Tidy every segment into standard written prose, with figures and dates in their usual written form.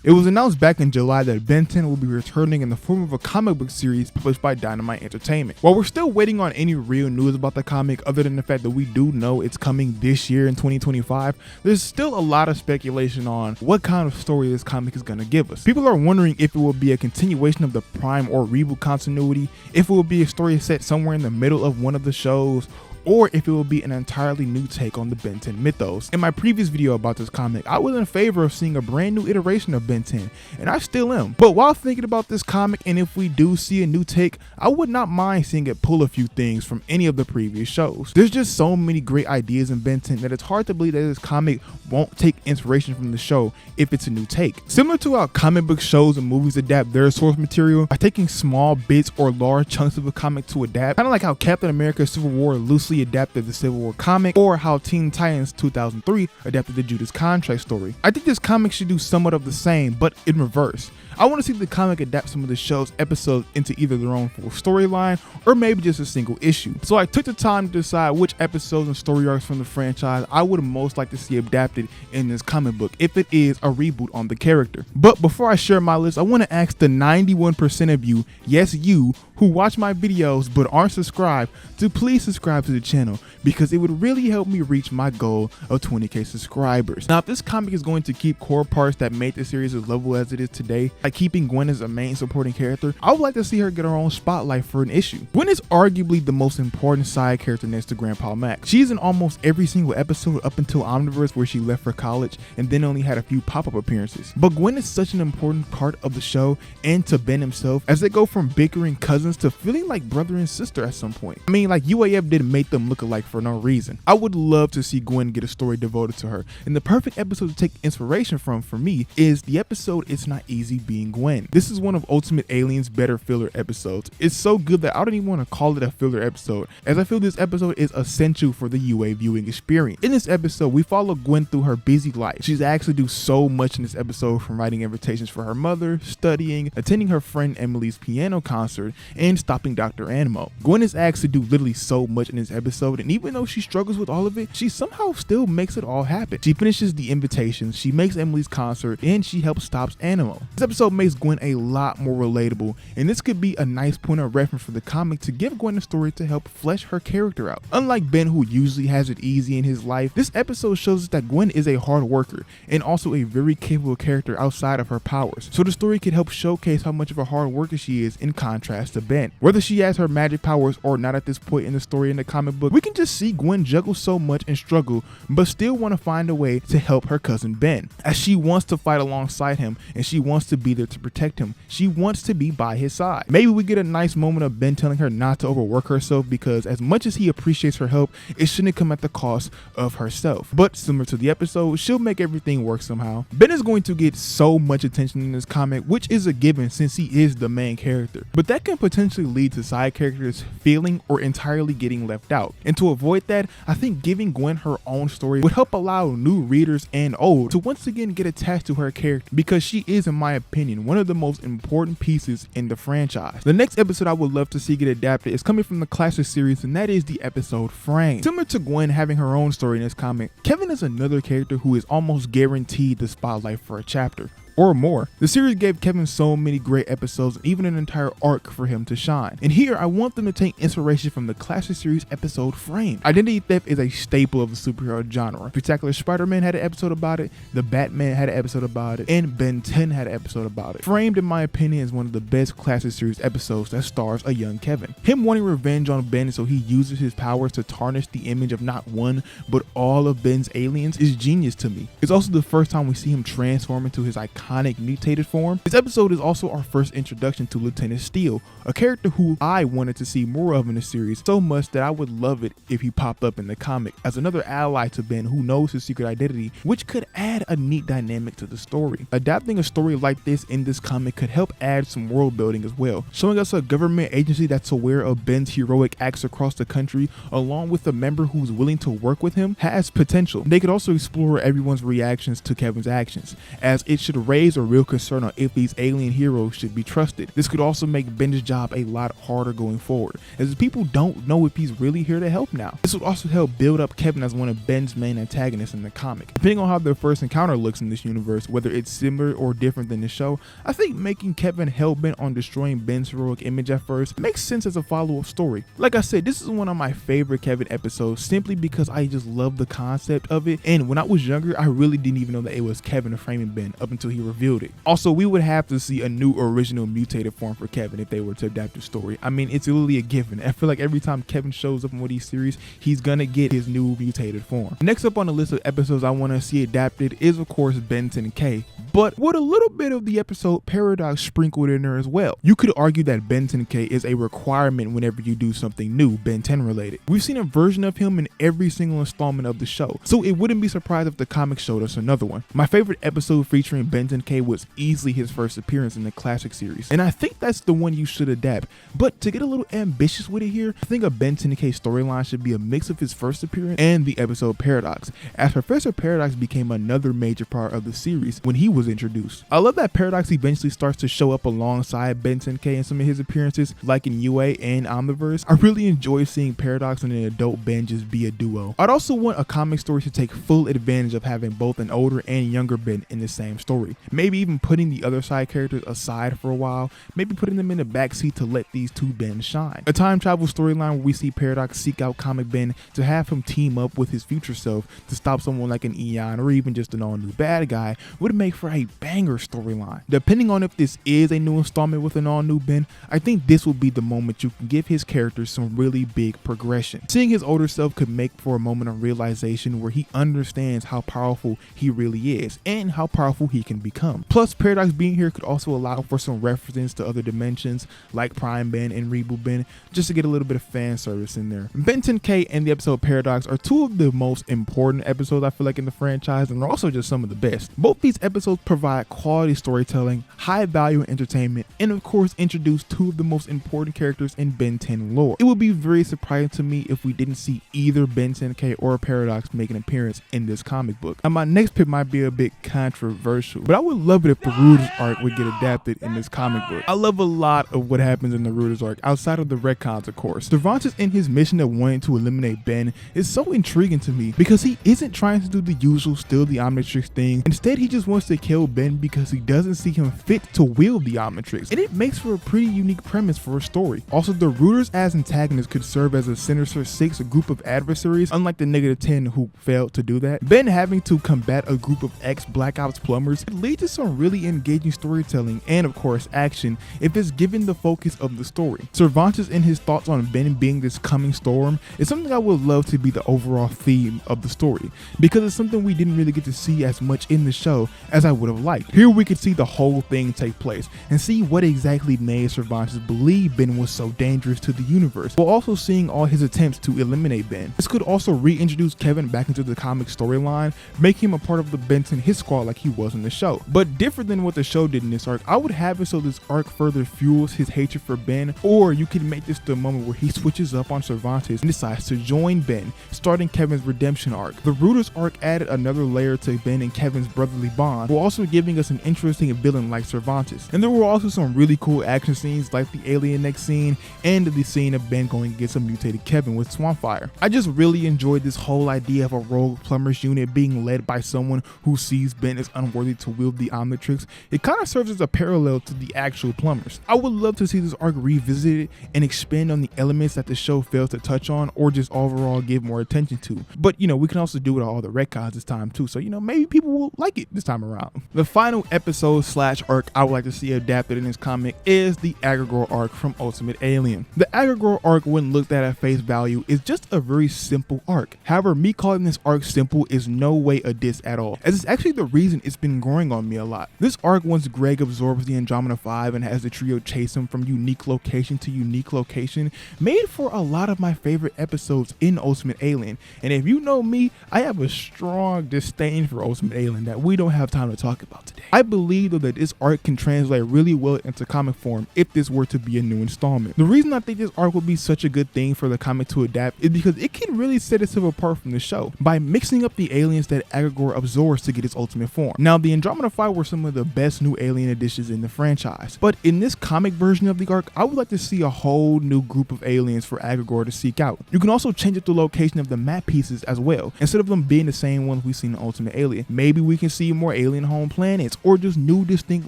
It was announced back in July that Ben 10 will be returning in the form of a comic book series published by Dynamite Entertainment. While we're still waiting on any real news about the comic other than the fact that we do know it's coming this year in 2025, there's still a lot of speculation on what kind of story this comic is going to give us. People are wondering if it will be a continuation of the Prime or reboot continuity, if it will be a story set somewhere in the middle of one of the shows, or if it will be an entirely new take on the Ben 10 mythos. In my previous video about this comic, I was in favor of seeing a brand new iteration of Ben 10, and I still am. But while thinking about this comic, and if we do see a new take, I would not mind seeing it pull a few things from any of the previous shows. There's just so many great ideas in Ben 10 that it's hard to believe that this comic won't take inspiration from the show if it's a new take. Similar to how comic book shows and movies adapt their source material by taking small bits or large chunks of a comic to adapt, kind of like how Captain America Civil War loosely adapted the Civil War comic, or how Teen Titans 2003 adapted the Judas Contract story. I think this comic should do somewhat of the same, but in reverse. I want to see the comic adapt some of the show's episodes into either their own full storyline or maybe just a single issue. So I took the time to decide which episodes and story arcs from the franchise I would most like to see adapted in this comic book if it is a reboot on the character. But before I share my list, I want to ask the 91% of you, yes you, who watch my videos but aren't subscribed, to please subscribe to the channel because it would really help me reach my goal of 20k subscribers. Now, if this comic is going to keep core parts that made the series as lovable as it is today, like keeping Gwen as a main supporting character, I would like to see her get her own spotlight for an issue. Gwen is arguably the most important side character next to Grandpa Max. She's in almost every single episode up until Omniverse, where she left for college and then only had a few pop-up appearances. But Gwen is such an important part of the show and to Ben himself, as they go from bickering cousins to feeling like brother and sister at some point. I mean, like, UAF didn't make them look alike for no reason. I would love to see Gwen get a story devoted to her, and the perfect episode to take inspiration from for me is the episode It's Not Easy Being Gwen. This is one of Ultimate Alien's better filler episodes. It's so good that I don't even want to call it a filler episode, as I feel this episode is essential for the UA viewing experience. In this episode, we follow Gwen through her busy life. She's asked to do so much in this episode, from writing invitations for her mother, studying, attending her friend Emily's piano concert, and stopping Dr. Animo. Gwen is asked to do literally so much in this episode, and even though she struggles with all of it, she somehow still makes it all happen. She finishes the invitations, she makes Emily's concert, and she helps stop Animo. This episode makes Gwen a lot more relatable, and this could be a nice point of reference for the comic to give Gwen a story to help flesh her character out. Unlike Ben, who usually has it easy in his life, this episode shows us that Gwen is a hard worker and also a very capable character outside of her powers. So the story can help showcase how much of a hard worker she is in contrast to Ben. Whether she has her magic powers or not at this point in the story in the comic book, we can just see Gwen juggle so much and struggle, but still want to find a way to help her cousin Ben, as she wants to fight alongside him and she wants to be there to protect him. She wants to be by his side. Maybe we get a nice moment of Ben telling her not to overwork herself, because as much as he appreciates her help, it shouldn't come at the cost of herself. But similar to the episode, she'll make everything work somehow. Ben is going to get so much attention in this comic, which is a given since he is the main character, but that can potentially lead to side characters failing or entirely getting left out. And to avoid that, I think giving Gwen her own story would help allow new readers and old to once again get attached to her character, because she is, in my opinion, one of the most important pieces in the franchise. The next episode I would love to see get adapted is coming from the classic series, and that is the episode Frame. Similar to Gwen having her own story in this comic, Kevin is another character who is almost guaranteed the spotlight for a chapter or more. The series gave Kevin so many great episodes and even an entire arc for him to shine. And here I want them to take inspiration from the classic series episode Frame. Identity theft is a staple of the superhero genre. Spectacular Spider-Man had an episode about it, the Batman had an episode about it, and Ben 10 had an episode about it. Framed, in my opinion, is one of the best classic series episodes that stars a young Kevin. Him wanting revenge on Ben, so he uses his powers to tarnish the image of not one but all of Ben's aliens, is genius to me. It's also the first time we see him transform into his iconic mutated form. This episode is also our first introduction to Lieutenant Steel, a character who I wanted to see more of in the series, so much that I would love it if he popped up in the comic as another ally to Ben who knows his secret identity, which could add a neat dynamic to the story. Adapting a story like this in this comic could help add some world building as well, showing us a government agency that's aware of Ben's heroic acts across the country, along with a member who's willing to work with him, has potential. They could also explore everyone's reactions to Kevin's actions, as it should raise raised a real concern on if these alien heroes should be trusted. This could also make Ben's job a lot harder going forward, as people don't know if he's really here to help now. This would also help build up Kevin as one of Ben's main antagonists in the comic. Depending on how their first encounter looks in this universe, whether it's similar or different than the show, I think making Kevin hell-bent on destroying Ben's heroic image at first makes sense as a follow-up story. Like I said, this is one of my favorite Kevin episodes simply because I just love the concept of it, and when I was younger I really didn't even know that it was Kevin framing Ben up until he revealed it. Also, we would have to see a new original mutated form for Kevin if they were to adapt the story. I mean, it's literally a given. I feel like every time Kevin shows up in one of these series, he's gonna get his new mutated form. Next up on the list of episodes I want to see adapted is of course Ben 10K, but with a little bit of the episode Paradox sprinkled in there as well. You could argue that Ben 10K is a requirement whenever you do something new Ben 10 related. We've seen a version of him in every single installment of the show, so it wouldn't be surprised if the comic showed us another one. My favorite episode featuring Ben 10K was easily his first appearance in the classic series, and I think that's the one you should adapt. But to get a little ambitious with it here, I think a Ben 10K storyline should be a mix of his first appearance and the episode Paradox, as Professor Paradox became another major part of the series when he was introduced. I love that Paradox eventually starts to show up alongside Ben 10K in some of his appearances, like in UA and Omniverse. I really enjoy seeing Paradox and an adult Ben just be a duo. I'd also want a comic story to take full advantage of having both an older and younger Ben in the same story. Maybe even putting the other side characters aside for a while, maybe putting them in the backseat to let these two Ben shine. A time travel storyline where we see Paradox seek out comic Ben to have him team up with his future self to stop someone like an Eon or even just an all-new bad guy would make for a banger storyline. Depending on if this is a new installment with an all-new Ben, I think this will be the moment you can give his character some really big progression. Seeing his older self could make for a moment of realization where he understands how powerful he really is and how powerful he can become. Plus, Paradox being here could also allow for some references to other dimensions like Prime Ben and Reboot Ben, just to get a little bit of fan service in there. Ben 10K and the episode Paradox are two of the most important episodes I feel like in the franchise, and they're also just some of the best. Both these episodes provide quality storytelling, high value entertainment, and of course introduce two of the most important characters in Ben 10 lore. It would be very surprising to me if we didn't see either Ben 10K or Paradox make an appearance in this comic book. Now my next pick might be a bit controversial, but I would love it if the Rooters arc would get adapted in this comic book. I love a lot of what happens in the Rooters arc outside of the retcons, of course. Cervantes in his mission of wanting to eliminate Ben is so intriguing to me because he isn't trying to do the usual steal the Omnitrix thing. Instead, he just wants to kill Ben because he doesn't see him fit to wield the Omnitrix, and it makes for a pretty unique premise for a story. Also, the Rooters as antagonists could serve as a Sinister Six group of adversaries, unlike the -10 who failed to do that. Ben having to combat a group of ex-Black Ops plumbers could lead to some really engaging storytelling and of course action if it's given the focus of the story. Cervantes in his thoughts on Ben being this coming storm is something I would love to be the overall theme of the story, because it's something we didn't really get to see as much in the show as I would have liked. Here we could see the whole thing take place and see what exactly made Cervantes believe Ben was so dangerous to the universe, while also seeing all his attempts to eliminate Ben. This could also reintroduce Kevin back into the comic storyline, make him a part of the Benton hit squad like he was in the show. But different than what the show did in this arc, I would have it so this arc further fuels his hatred for Ben, or you could make this the moment where he switches up on Cervantes and decides to join Ben, starting Kevin's redemption arc. The Rooters arc added another layer to Ben and Kevin's brotherly bond, while also giving us an interesting villain like Cervantes. And there were also some really cool action scenes like the alien neck scene and the scene of Ben going against a mutated Kevin with Swampfire. I just really enjoyed this whole idea of a rogue plumbers unit being led by someone who sees Ben as unworthy to wield the Omnitrix. It kind of serves as a parallel to the actual plumbers. I would love to see this arc revisited and expand on the elements that the show failed to touch on or just overall give more attention to. But you know, we can also do it all the retcons this time too, so you know, maybe people will like it this time around. The final episode / arc I would like to see adapted in this comic is the Aggregor Arc from Ultimate Alien. The Aggregor Arc, when looked at face value, is just a very simple arc. However, me calling this arc simple is no way a diss at all, as it's actually the reason it's been growing on me a lot. This arc, once Greg absorbs the Andromeda 5 and has the trio chase him from unique location to unique location, made for a lot of my favorite episodes in Ultimate Alien. And if you know me, I have a strong disdain for Ultimate Alien that we don't have time to talk about today. I believe though that this arc can translate really well into comic form if this were to be a new installment. The reason I think this arc would be such a good thing for the comic to adapt is because it can really set itself apart from the show by mixing up the aliens that Aggregor absorbs to get its ultimate form. Now, the Andromeda Andromeda 5 were some of the best new alien additions in the franchise, but in this comic version of the arc, I would like to see a whole new group of aliens for Aggregor to seek out. You can also change up the location of the map pieces as well. Instead of them being the same ones we've seen in Ultimate Alien, maybe we can see more alien home planets or just new distinct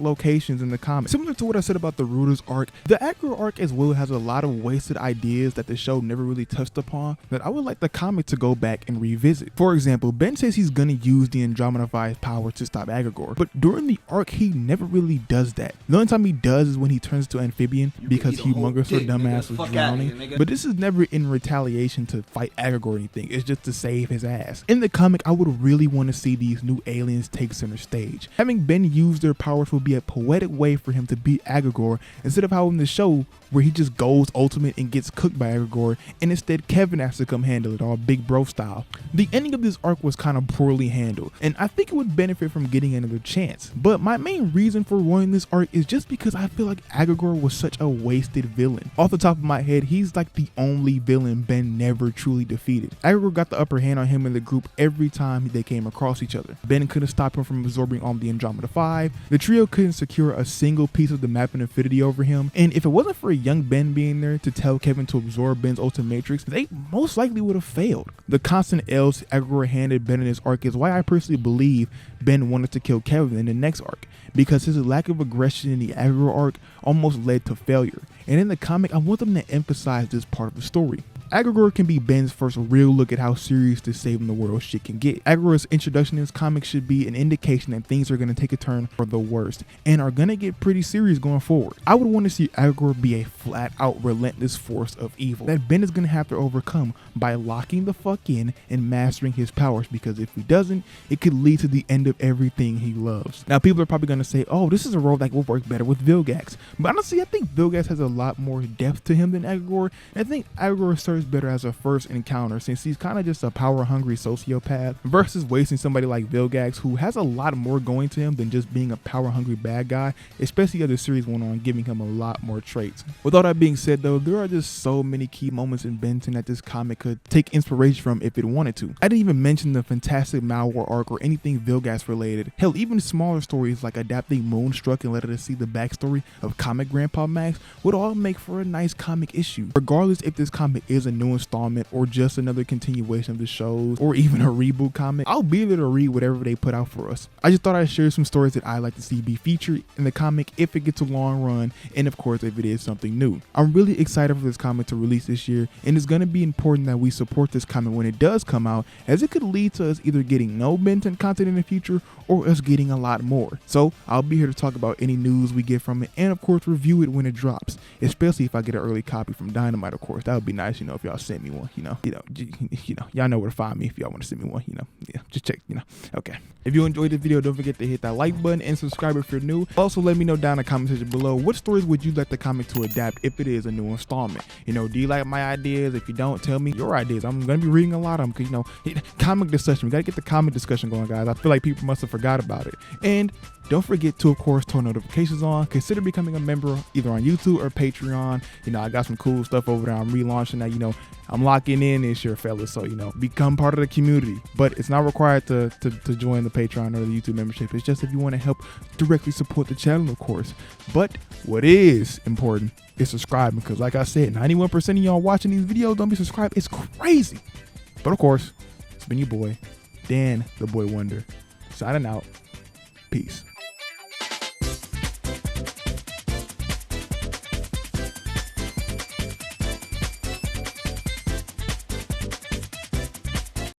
locations in the comics. Similar to what I said about the Rooters arc, the Aggregor arc as well has a lot of wasted ideas that the show never really touched upon that I would like the comic to go back and revisit. For example, Ben says he's gonna use the Andromeda 5 power to stop Aggregor, but during the arc he never really does that. The only time he does is when he turns to amphibian because Humongous or dumbass was drowning, but this is never in retaliation to fight Aggregor or anything, it's just to save his ass. In the comic, I would really want to see these new aliens take center stage. Having Ben use their powers will be a poetic way for him to beat Aggregor instead of how in the show where he just goes ultimate and gets cooked by Aggregor, and instead Kevin has to come handle it all big bro style. The ending of this arc was kind of poorly handled, and I think it would benefit from getting another chance, but my main reason for wanting this arc is just because I feel like Aggregor was such a wasted villain. Off the top of my head, he's like the only villain Ben never truly defeated. Aggregor got the upper hand on him and the group every time they came across each other. Ben couldn't stop him from absorbing all the Andromeda 5, the trio couldn't secure a single piece of the map and infinity over him, and if it wasn't for young Ben being there to tell Kevin to absorb Ben's ultimate matrix, they most likely would have failed. The constant L's Aggregor handed Ben in this arc is why I personally believe Ben wanted to kill Kevin in the next arc, because his lack of aggression in the Aggregor arc almost led to failure, and in the comic I want them to emphasize this part of the story. Aggregor can be Ben's first real look at how serious this saving the world shit can get. Aggregor's introduction in this comic should be an indication that things are going to take a turn for the worst and are going to get pretty serious going forward. I would want to see Aggregor be a flat out relentless force of evil that Ben is going to have to overcome by locking the fuck in and mastering his powers, because if he doesn't, it could lead to the end of everything he loves. Now people are probably going to say, oh, this is a role that will work better with Vilgax, but honestly I think Vilgax has a lot more depth to him than Aggregor, and I think Aggregor serves better as a first encounter since he's kind of just a power hungry sociopath versus wasting somebody like Vilgax who has a lot more going to him than just being a power hungry bad guy, especially as the series went on, giving him a lot more traits. With all that being said though, there are just so many key moments in Benton that this comic could take inspiration from if it wanted to. I didn't even mention the fantastic Malwar arc or anything Vilgax related. Hell, even smaller stories like adapting Moonstruck and letting us see the backstory of comic Grandpa Max would all make for a nice comic issue. Regardless if this comic is a new installment or just another continuation of the shows or even a reboot comic, I'll be there to read whatever they put out for us. I just thought I'd share some stories that I like to see be featured in the comic if it gets a long run, and of course if it is something new. I'm really excited for this comic to release this year, and it's going to be important that we support this comic when it does come out, as it could lead to us either getting no Benton content in the future or us getting a lot more. So I'll be here to talk about any news we get from it, and of course review it when it drops, especially if I get an early copy from Dynamite. Of course that would be nice, if y'all send me one, y'all know where to find me if y'all want to send me one, yeah, just check, okay. If you enjoyed the video, don't forget to hit that like button and subscribe if you're new. Also let me know down in the comment section below what stories would you like the comic to adapt if it is a new installment. Do you like my ideas? If you don't, tell me your ideas. I'm gonna be reading a lot of them because comic discussion, we gotta get the comic discussion going, guys. I feel like people must have forgot about it. And don't forget to, of course, turn notifications on. Consider becoming a member either on YouTube or Patreon. I got some cool stuff over there. I'm relaunching that. I'm locking in this year, fellas. So, become part of the community. But it's not required to join the Patreon or the YouTube membership. It's just if you want to help directly support the channel, of course. But what is important is subscribing, because like I said, 91% of y'all watching these videos don't be subscribed. It's crazy. But of course, it's been your boy, Dan, the Boy Wonder, signing out. Peace.